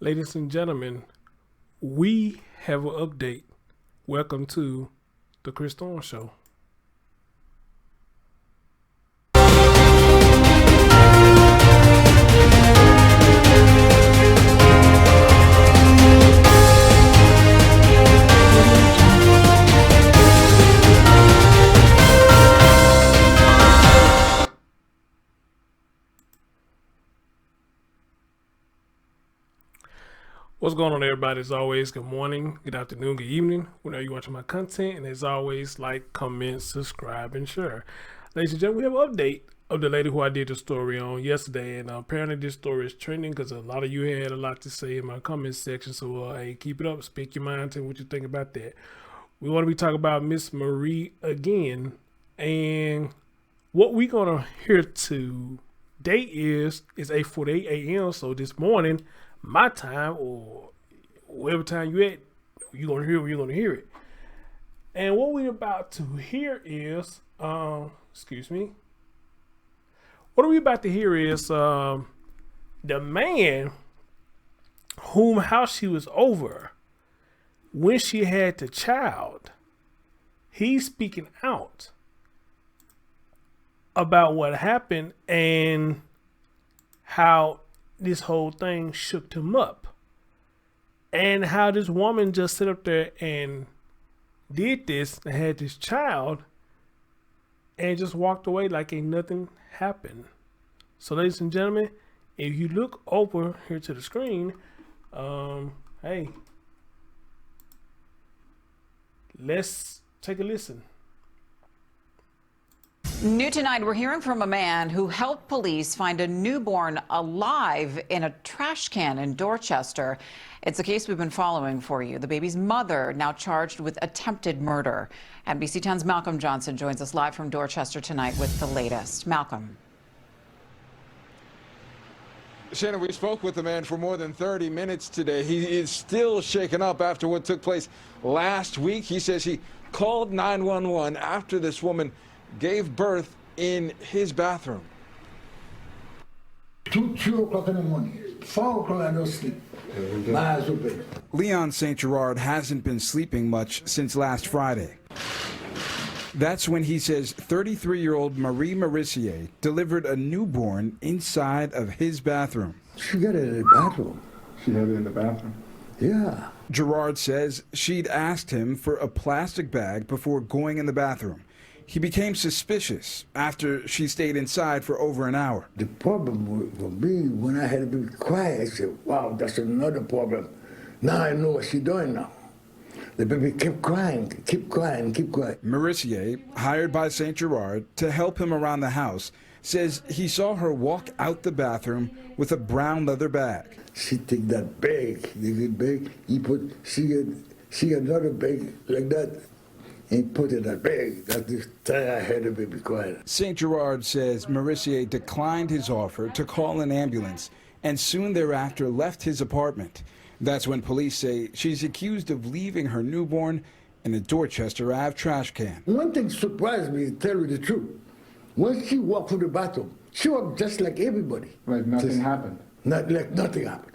Ladies and gentlemen, we have an update. Welcome to the Chris Thorne Show. What's going on, everybody? As always, good morning, good afternoon, good evening, whenever you're watching my content. And as always, like, comment, subscribe, and share. Ladies and gentlemen, we have an update of the lady who I did the story on yesterday. And apparently this story is trending because a lot of you had a lot to say in my comment section. So, hey, keep it up. Speak your mind. Tell me what you think about that. We want to be talking about Miss Marie again. And what we're going to hear today is 8:48 a.m. So this morning, my time, or whatever time you at, you're gonna hear it. And what we're about to hear is excuse me. What we about to hear is the man whom house she was over when she had the child. He's speaking out about what happened and how this whole thing shook him up, and how this woman just sit up there and did this and had this child and just walked away like ain't nothing happened. So, ladies and gentlemen, if you look over here to the screen, hey, let's take a listen. New tonight, we're hearing from a man who helped police find a newborn alive in a trash can in Dorchester. It's a case we've been following for you. The baby's mother now charged with attempted murder. NBC 10's Malcolm Johnson joins us live from Dorchester tonight with the latest. Malcolm. Shannon, we spoke with the man for more than 30 minutes today. He is still shaken up after what took place last week. He says he called 911 after this woman gave birth in his bathroom. 2 o'clock in the morning, 4 o'clock I don't sleep. My eyes open. Leon St. Gerard hasn't been sleeping much since last Friday. That's when he says 33-year-old Marie Merisier delivered a newborn inside of his bathroom. She got it in the bathroom. She had it in the bathroom? Yeah. Gerard says she'd asked him for a plastic bag before going in the bathroom. He became suspicious after she stayed inside for over an hour. The problem for me, when I had to be quiet, I said, wow, that's another problem. Now I know what she's doing now. The baby kept crying, keep crying, keep crying. Merisier, hired by St. Gerard to help him around the house, says he saw her walk out the bathroom with a brown leather bag. She take that bag, the bag, she got another bag like that, and put in that bag. That's the time I had the baby quiet. St. Gerard says Merisier declined his offer to call an ambulance and soon thereafter left his apartment. That's when police say she's accused of leaving her newborn in a Dorchester Ave trash can. One thing surprised me, to tell you the truth. When she walked through the bathroom, she walked just like everybody. Like nothing happened? Not like nothing happened.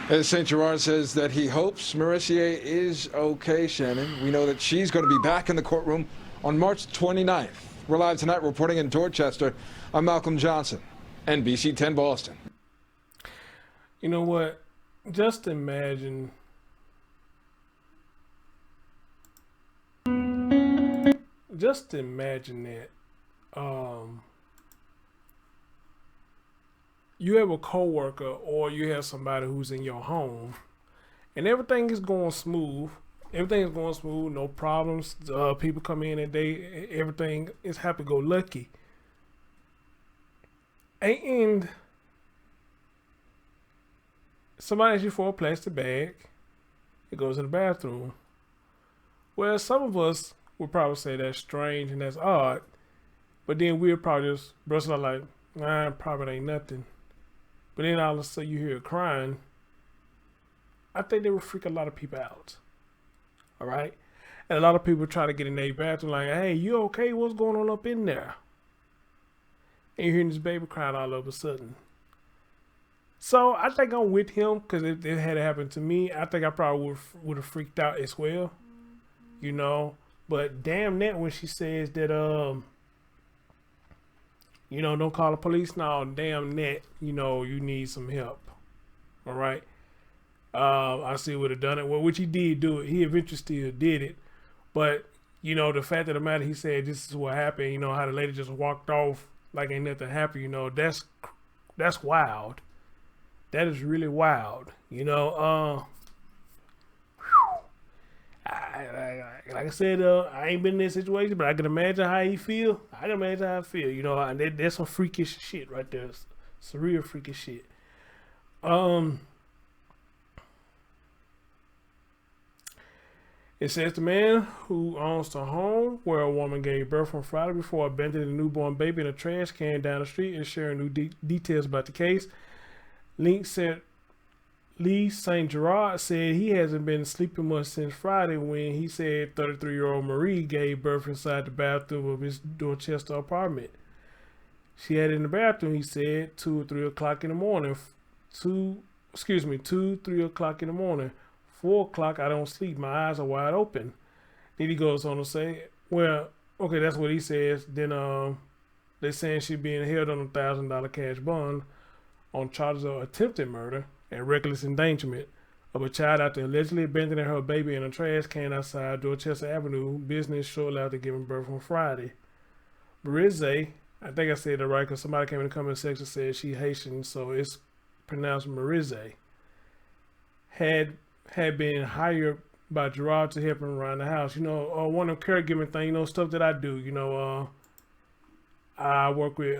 As St. Gerard says that he hopes Merisier is okay, Shannon. We know that she's going to be back in the courtroom on March 29th. We're live tonight reporting in Dorchester. I'm Malcolm Johnson, NBC 10 Boston. You know what? Just imagine that you have a coworker or you have somebody who's in your home and everything is going smooth. Everything is going smooth, no problems. People come in and everything is happy-go-lucky. And somebody asks you for a plastic bag. It goes in the bathroom. Well, some of us would probably say that's strange and that's odd. But then we'll probably just brush it out like, nah, probably ain't nothing. But then all of a sudden you hear her crying. I think they would freak a lot of people out. All right? And a lot of people try to get in their bathroom like, hey, you okay? What's going on up in there? And you're hearing this baby crying all of a sudden. So I think I'm with him because if it had happened to me, I think I probably would have freaked out as well. You know, but damn that when she says that you know, don't call the police. No, damn that, you know, you need some help. All right. I still would have done it. Well, which he did do it. He eventually still did it. But, you know, the fact of the matter, he said this is what happened. You know, how the lady just walked off like ain't nothing happened. You know, that's wild. That is really wild. You know, like I said, I ain't been in this situation, but I can imagine how he feel. I can imagine how I feel. You know, and there's some freakish shit right there. Some real freakish shit. It says the man who owns the home where a woman gave birth on Friday before abandoning a newborn baby in a trash can down the street is sharing new details about the case. Lee St. Gerard said he hasn't been sleeping much since Friday when he said 33-year-old Marie gave birth inside the bathroom of his Dorchester apartment. She had it in the bathroom, he said, 2 or 3 o'clock in the morning. 2, 3 o'clock in the morning. 4 o'clock, I don't sleep. My eyes are wide open. Then he goes on to say, well, okay, that's what he says. Then they're saying she's being held on a $1,000 cash bond on charges of attempted murder and reckless endangerment of a child after allegedly abandoning her baby in a trash can outside Dorchester Avenue business shortly after giving birth on Friday. Merisier, I think I said it right because somebody came in the comment section and said she Haitian, so it's pronounced Merisier, had been hired by Gerard to help him around the house. You know, one of them caregiving thing, you know, stuff that I do. You know, I work with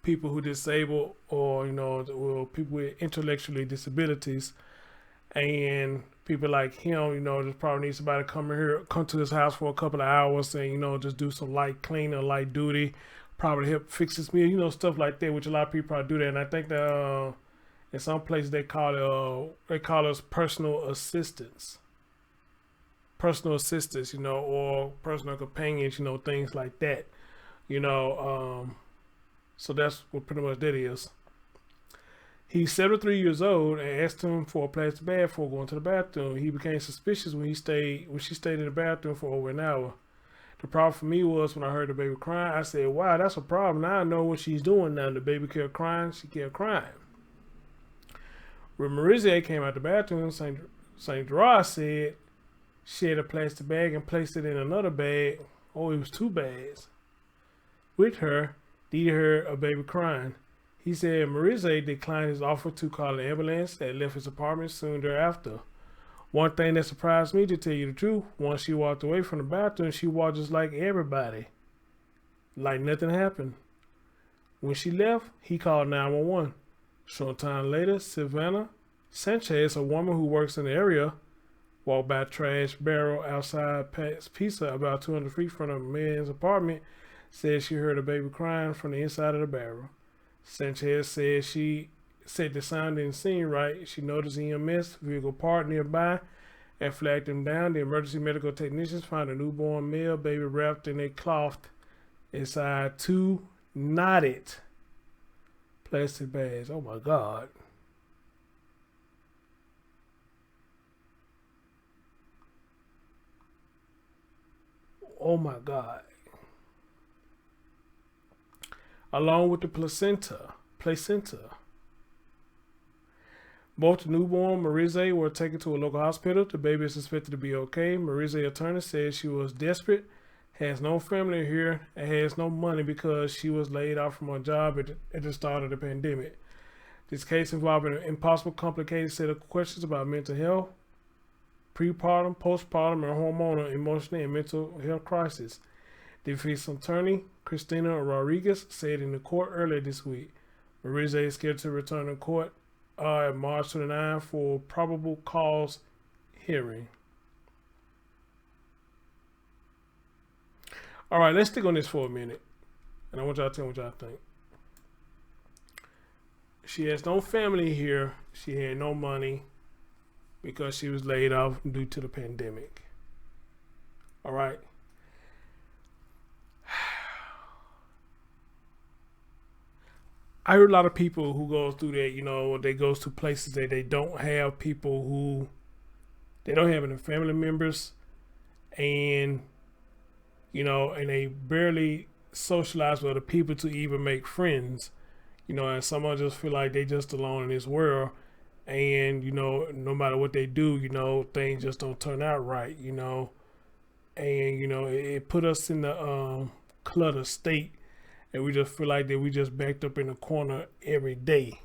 people who disabled or, you know, or people with intellectually disabilities, and people like him, you know, just probably need somebody to come to his house for a couple of hours and, you know, just do some light cleaning, light duty, probably help fix his meal, you know, stuff like that, which a lot of people probably do that. And I think that in some places they call us personal assistants, you know, or personal companions, you know, things like that, you know. So that's what pretty much that is. He's 73 years old and asked him for a plastic bag before going to the bathroom. He became suspicious when she stayed in the bathroom for over an hour. The problem for me was when I heard the baby crying, I said, wow, that's a problem. Now I know what she's doing now. The baby kept crying, she kept crying. When Merisier came out the bathroom, St. Gerard said she had a plastic bag and placed it in another bag. Oh, it was 2 bags. With her, did hear a baby crying. He said Merisier declined his offer to call an ambulance and left his apartment soon thereafter. One thing that surprised me, to tell you the truth, once she walked away from the bathroom, she walked just like everybody. Like nothing happened. When she left, he called 911. Short time later, Savannah Sanchez, a woman who works in the area, walked by a trash barrel outside Pat's Pizza about 200 feet from the man's apartment, said she heard a baby crying from the inside of the barrel. Sanchez said she said the sound didn't seem right. She noticed EMS vehicle parked nearby and flagged him down. The emergency medical technicians found a newborn male baby wrapped in a cloth inside 2 knotted plastic bags. Oh my God. Oh my God. Along with the placenta. Both the newborn and Merisier were taken to a local hospital. The baby is suspected to be okay. Merisier's attorney said she was desperate, has no family here, and has no money because she was laid off from her job at the start of the pandemic. This case involved an impossible, complicated set of questions about mental health, prepartum, postpartum, and hormonal, emotional, and mental health crisis. The defense attorney, Christina Rodriguez, said in the court earlier this week. Merisier is scheduled to return to court at March 29 for probable cause hearing. All right, let's stick on this for a minute, and I want y'all to tell me what y'all think. She has no family here. She had no money because she was laid off due to the pandemic. All right. I heard a lot of people who goes through that, you know, they goes to places that they don't have people who, they don't have any family members, and, you know, and they barely socialize with other people to even make friends, you know, and someone just feel like they just alone in this world, and, you know, no matter what they do, you know, things just don't turn out right, you know, and, you know, it put us in the clutter state, and we just feel like that we just backed up in the corner every day.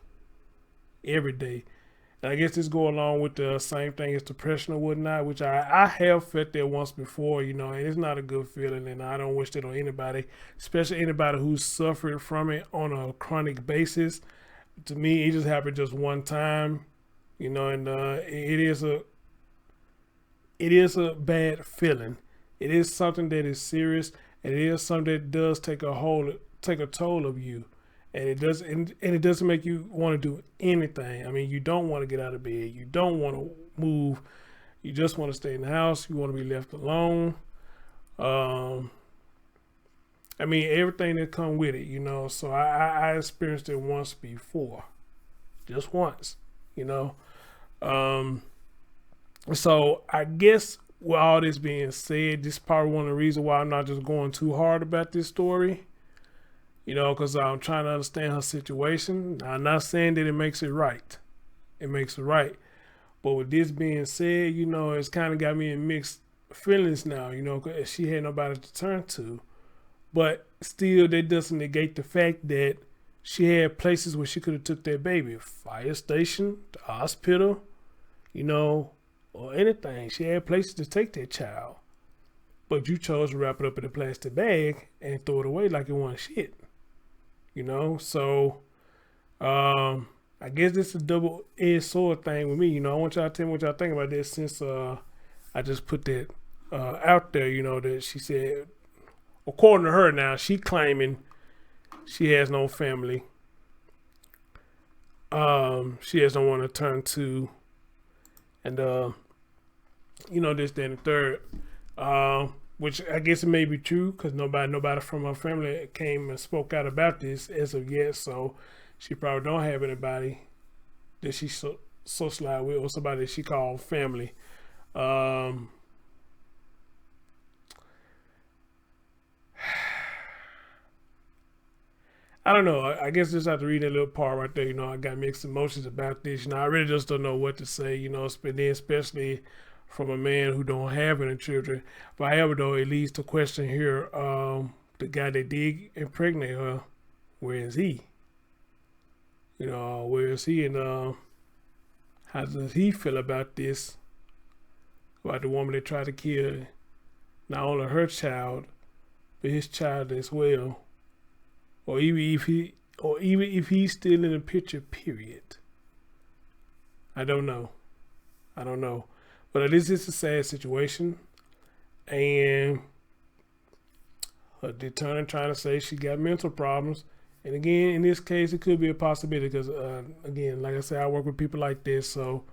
And I guess this go along with the same thing as depression or whatnot, which I have felt that once before, you know, and it's not a good feeling, and I don't wish that on anybody, especially anybody who's suffered from it on a chronic basis. To me, it just happened just one time, you know, and it is a bad feeling. It is something that is serious, and it is something that does take a toll of you, and it doesn't make you want to do anything. I mean, you don't want to get out of bed, you don't want to move, you just want to stay in the house, you want to be left alone. I mean, everything that come with it, you know. So I experienced it once before, just once, you know. So I guess with all this being said, this is probably one of the reasons why I'm not just going too hard about this story, you know, because I'm trying to understand her situation. I'm not saying that it makes it right. It makes it right. But with this being said, you know, it's kind of got me in mixed feelings now, you know, because she had nobody to turn to. But still, that doesn't negate the fact that she had places where she could have took that baby. A fire station, the hospital, you know, or anything. She had places to take that child. But you chose to wrap it up in a plastic bag and throw it away like it wasn't shit. You know, so I guess this is a double-edged sword thing with me. You know, I want y'all to tell me what y'all think about this, since I just put that out there, you know, that she said, according to her now, she claiming she has no family. She has no one to turn to. And, you know, this, that, and the third. Which I guess it may be true, because nobody from her family came and spoke out about this as of yet. So she probably don't have anybody that she socialize with, or somebody that she called family. I don't know. I guess just have to read that little part right there. You know, I got mixed emotions about this. You know, I really just don't know what to say. You know, especially from a man who don't have any children. But however, though, it leads to question here. The guy that did impregnate her, where is he? You know, where is he, and how does he feel about this? About the woman that tried to kill not only her child, but his child as well. Or even if he's still in the picture, period. I don't know. But at least it's a sad situation. And her attorney trying to say she got mental problems. And again, in this case, it could be a possibility because, again, like I said, I work with people like this. So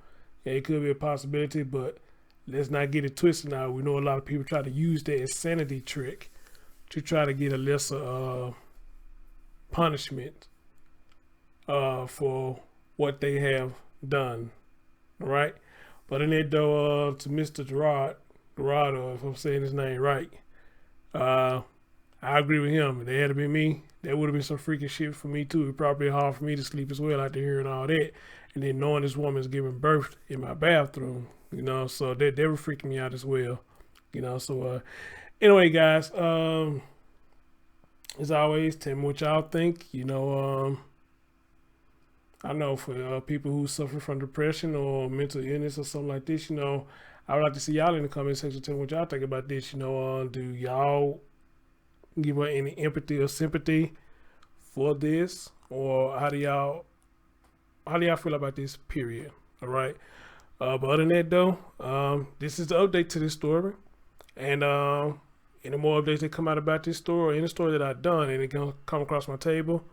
yeah, it could be a possibility, but let's not get it twisted now. We know a lot of people try to use that insanity trick to try to get a lesser punishment for what they have done. All right? But in that though, to Mr. Gerard, if I'm saying his name right, I agree with him. If they had to be me, that would have been some freaking shit for me too. It'd probably be hard for me to sleep as well after hearing all that. And then knowing this woman's giving birth in my bathroom, you know, so they were freaking me out as well. You know, so anyway, guys, as always, tell me what y'all think. You know, I know for people who suffer from depression or mental illness or something like this, you know, I would like to see y'all in the comment section. Tell me what y'all think about this. You know, do y'all give her any empathy or sympathy for this, or how do y'all feel about this? Period. All right. But other than that, though, this is the update to this story, and any more updates that come out about this story or any story that I've done and it can come across my table,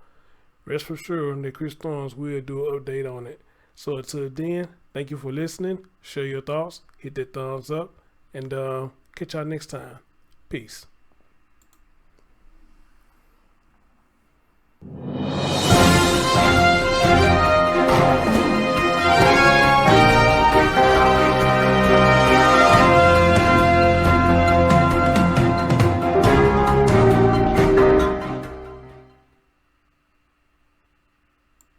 rest for sure that Chris Storms will do an update on it. So until then, thank you for listening. Share your thoughts, hit that thumbs up, and catch y'all next time. Peace.